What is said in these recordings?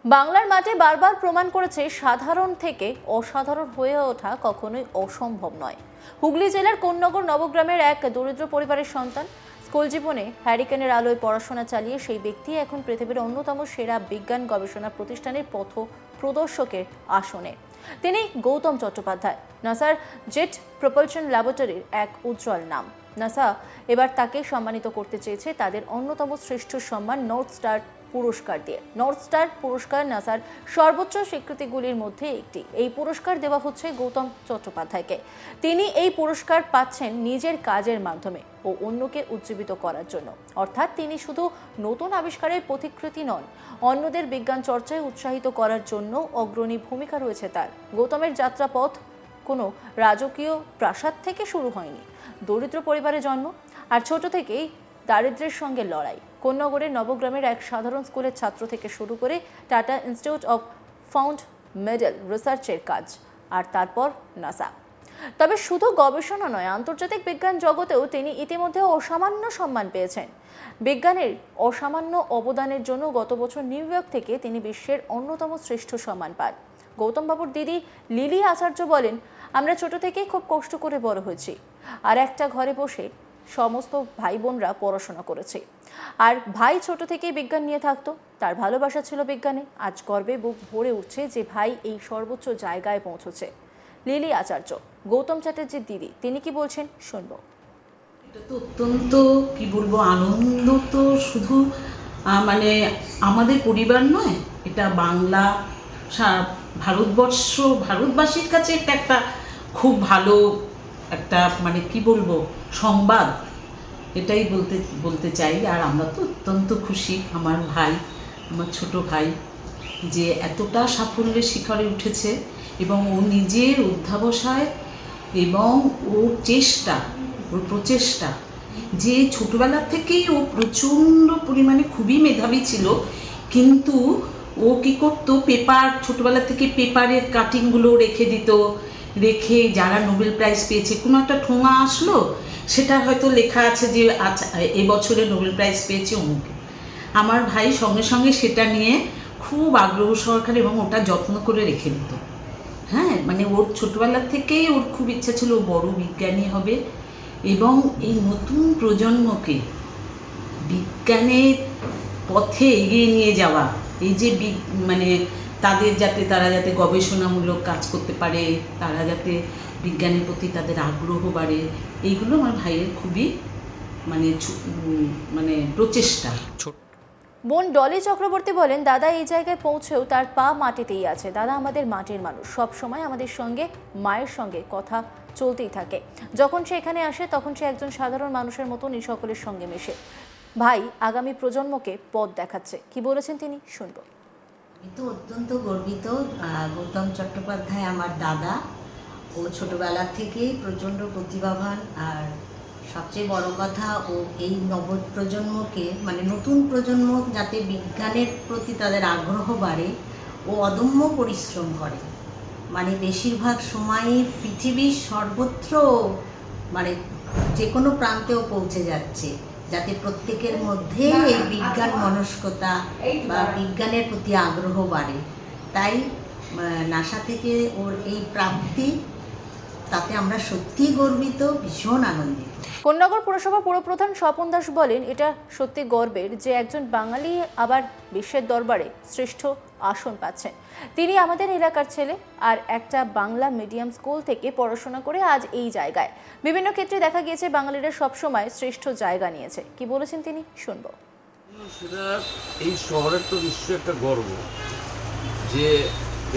বাংলার মাঠে বারবার প্রমাণ করেছে সাধারণ থেকে অসাধারণ হয়ে ওঠা কখনোই অসম্ভব নয়। হুগলি জেলার কোন্নগর নবগ্রামের এক দরিদ্র পরিবারের সন্তান স্কুল জীবনে হ্যারিকেনের আলোয় পড়াশোনা চালিয়ে সেই ব্যক্তি এখন পৃথিবীর অন্যতম সেরা বিজ্ঞান গবেষণা প্রতিষ্ঠানের পথ প্রদর্শকের আসনে। তিনি গৌতম চট্টোপাধ্যায়, নাসার জেট প্রপালশন ল্যাবরেটরির এক উজ্জ্বল নাম। নাসা এবার তাকে সম্মানিত করতে চেয়েছে তাদের অন্যতম শ্রেষ্ঠ সম্মান নর্থ স্টার পুরস্কার দিয়ে। নর্থ স্টার পুরস্কার নাসার সর্বোচ্চ স্বীকৃতিগুলির মধ্যে একটি। এই পুরস্কার দেওয়া হচ্ছে গৌতম চট্টোপাধ্যায়কে। তিনি এই পুরস্কার পাচ্ছেন নিজের কাজের মাধ্যমে ও অন্যকে উজ্জীবিত করার জন্য। অর্থাৎ তিনি শুধু নতুন আবিষ্কারের পথিকৃৎ নন, অন্যদের বিজ্ঞান চর্চায় উৎসাহিত করার জন্য অগ্রণী ভূমিকা রয়েছে তার। গৌতমের যাত্রাপথ কোনো রাজকীয় প্রাসাদ থেকে শুরু হয়নি। দরিদ্র পরিবারে জন্ম আর ছোট থেকেই দারিদ্র্যের সঙ্গে লড়াই। কোন্নগরের নবগ্রামের এক সাধারণ স্কুলের ছাত্র থেকে শুরু করে tata institute of found medal রিসার্চের কাজ, আর তারপর নাসা। তবে শুধু গবেষণা নয়, আন্তর্জাতিক বিজ্ঞান জগতেও তিনি ইতিমধ্যে অসামান্য সম্মান পেয়েছেন। বিজ্ঞানের অসামান্য অবদানের জন্য গত বছর নিউ ইয়র্ক থেকে তিনি বিশ্বের অন্যতম শ্রেষ্ঠ সম্মান পান। গৌতম বাবুর দিদি লিলি আচার্য বলেন, আমরা ছোট থেকেই খুব কষ্ট করে বড় হয়েছি, আর একটা ঘরে বসে সমস্ত ভাই বোনরা পড়াশোনা করেছে। আর ভাই ছোট থেকেই বিজ্ঞান নিয়ে থাকতো, তার ভালোবাসা ছিল বিজ্ঞানে। আজ গর্বে বুক ভরে উঠছে যে ভাই এই সর্বোচ্চ জায়গায় পৌঁছেছে। লিলি আচার্য, গৌতম চ্যাটার্জির দিদি, তিনি কি বলছেন শুনবো। এটা তো অত্যন্ত কি বলবো, আনন্দ তো শুধু মানে আমাদের পরিবার নয়, এটা বাংলা ভারতবর্ষ ভারতবাসীর কাছে এটা একটা খুব ভালো একটা মানে কি বলবো সংবাদ, এটাই বলতে চাই। আর আমরা তো অত্যন্ত খুশি, আমার ভাই, আমার ছোট ভাই যে এতটা সাফল্যের শিখরে উঠেছে এবং ও নিজের অধ্যাবসায় এবং ওর প্রচেষ্টা যে ছোটবেলা থেকেই ও প্রচণ্ড পরিমাণে খুবই মেধাবী ছিল, কিন্তু ও কি করতো, ছোটবেলা থেকে পেপারের কাটিংগুলো রেখে দিত, রেখে যারা নোবেল প্রাইজ পেয়েছে কোনো একটা ঠোঙা আসলো, সেটা হয়তো লেখা আছে যে আচ্ছা এবছরে নোবেল প্রাইজ পেয়েছে অমুকে। আমার ভাই সঙ্গে সঙ্গে সেটা নিয়ে খুব আগ্রহ সহকারে এবং ওটা যত্ন করে রেখে দিত। হ্যাঁ, মানে ওর ছোটবেলা থেকেই ওর খুব ইচ্ছা ছিল বড় বিজ্ঞানী হবে এবং এই নতুন প্রজন্মকে বিজ্ঞানের পথে এগিয়ে নিয়ে যাওয়া, এই যে মানে তারা যাতে গবেষণামূলক কাজ করতে পারে, তারা যাতে বিজ্ঞানের প্রতি তাদের আগ্রহ বাড়ে, এইগুলো আমার ভাইয়ের খুবই মানে প্রচেষ্টা। বোন ডলি চক্রবর্তী বলেন, দাদা এই জায়গায় পৌঁছেও তার পা মাটিতেই আছে। দাদা আমাদের মাটির মানুষ, সব সময় আমাদের সঙ্গে মায়ের সঙ্গে কথা চলতেই থাকে। যখন সে এখানে আসে তখন সে একজন সাধারণ মানুষের মতনই সকলের সঙ্গে মেশে। ভাই আগামী প্রজন্মকে পথ দেখাচ্ছে। কি বলেছেন তিনি শুনবো। কিন্তু অত্যন্ত গর্বিত, গৌতম চট্টোপাধ্যায় আমার দাদা। ও ছোটবেলা থেকেই প্রচণ্ড প্রতিভাবান, আর সবচেয়ে বড় কথা ও এই নবপ্রজন্মকে মানে নতুন প্রজন্ম যাতে বিজ্ঞানের প্রতি তাদের আগ্রহ বাড়ে, ও অদম্য পরিশ্রম করে। মানে বেশিরভাগ সময় পৃথিবীর সর্বত্র মানে যে কোনো প্রান্তেও পৌঁছে যাচ্ছে, যাতে প্রত্যেকের মধ্যে এই বিজ্ঞান মনস্কতা বা বিজ্ঞানের প্রতি আগ্রহ বাড়ে। তাই নাসা থেকে ওর এই প্রাপ্তি, তাতে আমরা সত্যিই গর্বিত, ভীষণ আনন্দিত। কোন্নগর পুরসভা পুরপ্রধান স্বপন দাস বলেন, এটা সত্যি গর্বের যে একজন বাঙালি আবার বিশ্বের দরবারে শ্রেষ্ঠ আসন পাচ্ছেন। তিনি আমাদের এলাকার ছেলে, আর একটা বাংলা মিডিয়াম স্কুল থেকে পড়াশোনা করে আজ এই জায়গায়। বিভিন্ন ক্ষেত্রে দেখা গিয়েছে বাঙালিরা সবসময় শ্রেষ্ঠ জায়গা নিয়েছে। কি বলেছেন তিনি শুনবো। সেটা এই শহরের তো নিশ্চয়ই একটা গর্ব যে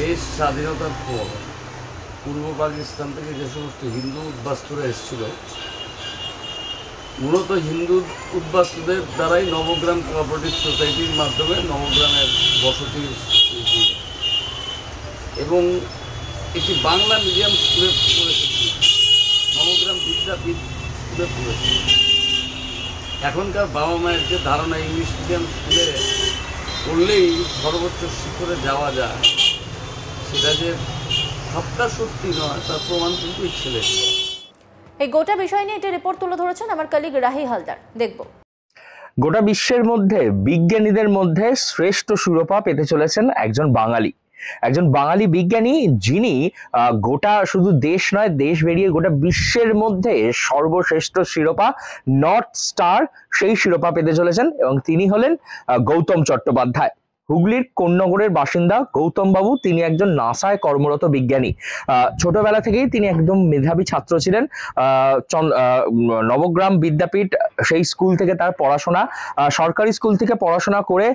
দেশ স্বাধীনতার পর পূর্ব পাকিস্তান থেকে যে সমস্ত হিন্দু উদ্বাস্তুরা এসেছিল, মূলত হিন্দু উদ্বাস্তুদের দ্বারাই নবগ্রাম কোঅপারেটিভ সোসাইটির মাধ্যমে নবগ্রামের বসতি এবং একটি বাংলা মিডিয়াম স্কুলে পড়েছে, নবগ্রাম বিদ্যাপীঠ স্কুলে পড়েছে। এখনকার বাবা মায়ের যে ধারণা ইংলিশ মিডিয়াম স্কুলে পড়লেই সর্বোচ্চ শিখরে যাওয়া যায়, সেটা যে সবটা সত্যি নয় তার প্রমাণ কিন্তু এই ছেলে। এই গোটা বিষয় নিয়ে একটি রিপোর্ট তুলে ধরেছেন আমার কলিগ রাহি হালদার, দেখব। গোটা বিশ্বের মধ্যে বিজ্ঞানীদের মধ্যে শ্রেষ্ঠ শিরোপা পেতে চলেছেন একজন বাঙালি বিজ্ঞানী, যিনি গোটা শুধু দেশ নয়, দেশ বেরিয়ে গোটা বিশ্বের মধ্যে সর্বশ্রেষ্ঠ শিরোপা নর্থ স্টার সেই শিরোপা পেতে চলেছেন, এবং তিনি হলেন গৌতম চট্টোপাধ্যায়। হুগলির কোন্নগরের বাসিন্দা গৌতম বাবু তিনি একজন নাসায় কর্মরত বিজ্ঞানী। ছোটবেলা থেকেই তিনি একদম মেধাবী ছাত্র ছিলেন। নবগ্রাম বিদ্যাপীঠ সেই স্কুল থেকে তার পড়াশোনা, সরকারি স্কুল থেকে পড়াশোনা করে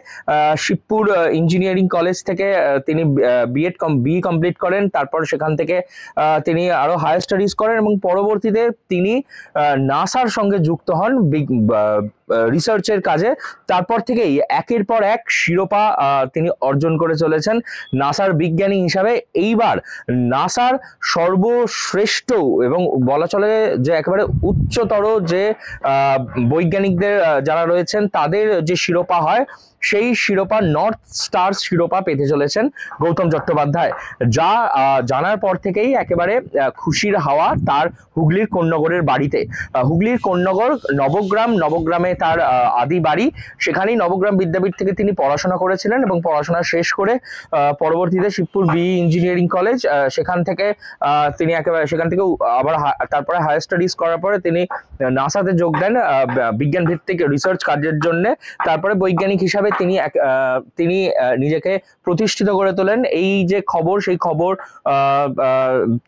শিবপুর ইঞ্জিনিয়ারিং কলেজ থেকে তিনি বিই কমপ্লিট করেন। তারপর সেখান থেকে তিনি আরো হায়ার স্টাডিজ করেন এবং পরবর্তীতে তিনি নাসার সঙ্গে যুক্ত হন রিসার্চের কাজে। তারপর থেকেই একের পর এক শিরোপা তিনি অর্জন করে চলেছেন নাসার বিজ্ঞানী হিসাবে। এইবার নাসার সর্বশ্রেষ্ঠ এবং বলা চলে যে একেবারে উচ্চতর যে বৈজ্ঞানিকদের যারা রয়েছেন তাদের যে শিরোপা হয়, সেই শিরোপা নর্থ স্টার শিরোপা পেতে চলেছেন গৌতম চট্টোপাধ্যায়, যা জানার পর থেকেই একেবারে খুশির হাওয়া তার হুগলির কোন্নগরের বাড়িতে। হুগলির কোন্নগর নবগ্রামে তার আদি বাড়ি। সেখানেই নবগ্রাম বিদ্যাপীঠ থেকে তিনি পড়াশোনা করেছিলেন এবং পড়াশোনা শেষ করে পরবর্তীতে শিবপুর বিই ইঞ্জিনিয়ারিং কলেজ, সেখান থেকে আবার তারপরে হায়ার স্টাডিজ করার পরে তিনি নাসাতে যোগ দেন বিজ্ঞান ভিত্তিক রিসার্চ কাজের জন্য। তারপরে বৈজ্ঞানিক হিসাবে তিনি নিজেকে প্রতিষ্ঠিত করে তোলেন। এই যে খবর, সেই খবর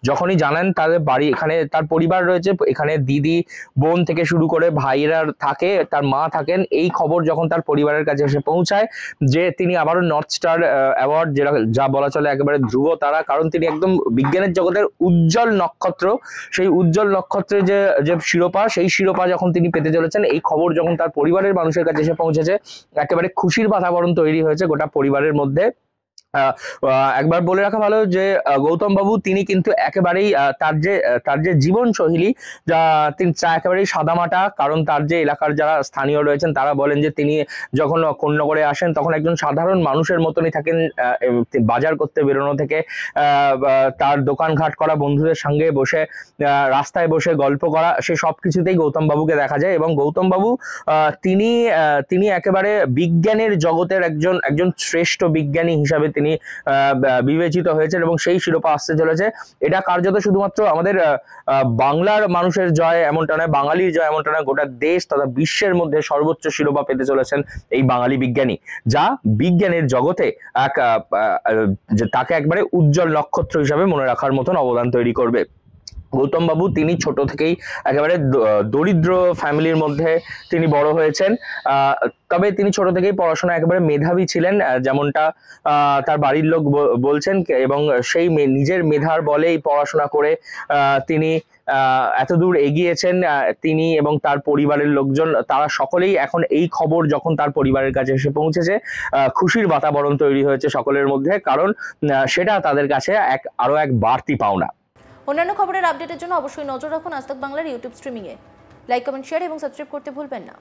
যখনই জানেন তাদের বাড়ি এখানে, তার পরিবার রয়েছে এখানে, দিদি বোন থেকে শুরু করে ভাইয়েরা থাকে, তার মা থাকেন, এই খবর যখন তার পরিবারের কাছে এসে পৌঁছায় যে তিনি আবারও নর্থ স্টার অ্যাওয়ার্ড, যা বলা চলে একেবারে ধ্রুব তারা, কারণ তিনি একদম বিজ্ঞানের জগতের উজ্জ্বল নক্ষত্র, সেই উজ্জ্বল নক্ষত্রের যে শিরোপা, সেই শিরোপা যখন তিনি পেতে চলেছেন, এই খবর যখন তার পরিবারের মানুষের কাছে এসে পৌঁছেছে, একেবারে খুশির বাতাবরণ তৈরি হয়েছে গোটা পরিবারের মধ্যে। একবার বলে রাখা ভালো যে গৌতম বাবু তিনি কিন্তু একেবারেই তার যে জীবন শৈলী, তিনি একেবারেই সাদামাটা, কারণ তার যে এলাকার যারা স্থানীয় রয়েছেন তারা বলেন যে তিনি যখন কোন্নগরে আসেন তখন একজন সাধারণ মানুষের মতনই থাকেন। বাজার করতে বেরোনো থেকে তার দোকানঘাট করা, বন্ধুদের সঙ্গে বসে রাস্তায় বসে গল্প করা, সে সব কিছুতেই গৌতম বাবুকে দেখা যায়। এবং গৌতম বাবু তিনি একেবারে বিজ্ঞানের জগতের একজন শ্রেষ্ঠ বিজ্ঞানী হিসাবে তিনি বিবেচিত হয়েছেন এবং সেই শিরোপা আসতে চলেছে। এটা কার্যত শুধুমাত্র আমাদের বাংলার মানুষের জয় এমনটা নয়, বাঙালির জয় এমনটা নয়, গোটা দেশ তথা বিশ্বের মধ্যে সর্বোচ্চ শিরোপা পেতে চলেছেন এই বাঙালি বিজ্ঞানী, যা বিজ্ঞানের জগতে তাকে একবারে উজ্জ্বল নক্ষত্র হিসাবে মনে রাখার মতন অবদান তৈরি করবে। গৌতম বাবু তিনি ছোট থেকেই একেবারে দরিদ্র ফ্যামিলির মধ্যে তিনি বড় হয়েছেন, তবে তিনি ছোট থেকেই পড়াশোনা একেবারে মেধাবী ছিলেন, যেমনটা তার বাড়ির লোক বলছেন, এবং সেই নিজের মেধার বলেই পড়াশোনা করে তিনি এতদূর এগিয়েছেন। তিনি এবং তার পরিবারের লোকজন তারা সকলেই এখন এই খবর যখন তার পরিবারের কাছে এসে পৌঁছেছে, খুশির বাতাবরণ তৈরি হয়েছে সকলের মধ্যে, কারণ সেটা তাদের কাছে আরো এক বাড়তি পাওনা। অন্যান্য খবরের আপডেটের জন্য অবশ্যই নজর রাখুন আজ তাক বাংলার ইউটিউব স্ট্রিমিংয়ে। লাইক, কমেন্ট, শেয়ার এবং সাবস্ক্রাইব করতে ভুলবেন না।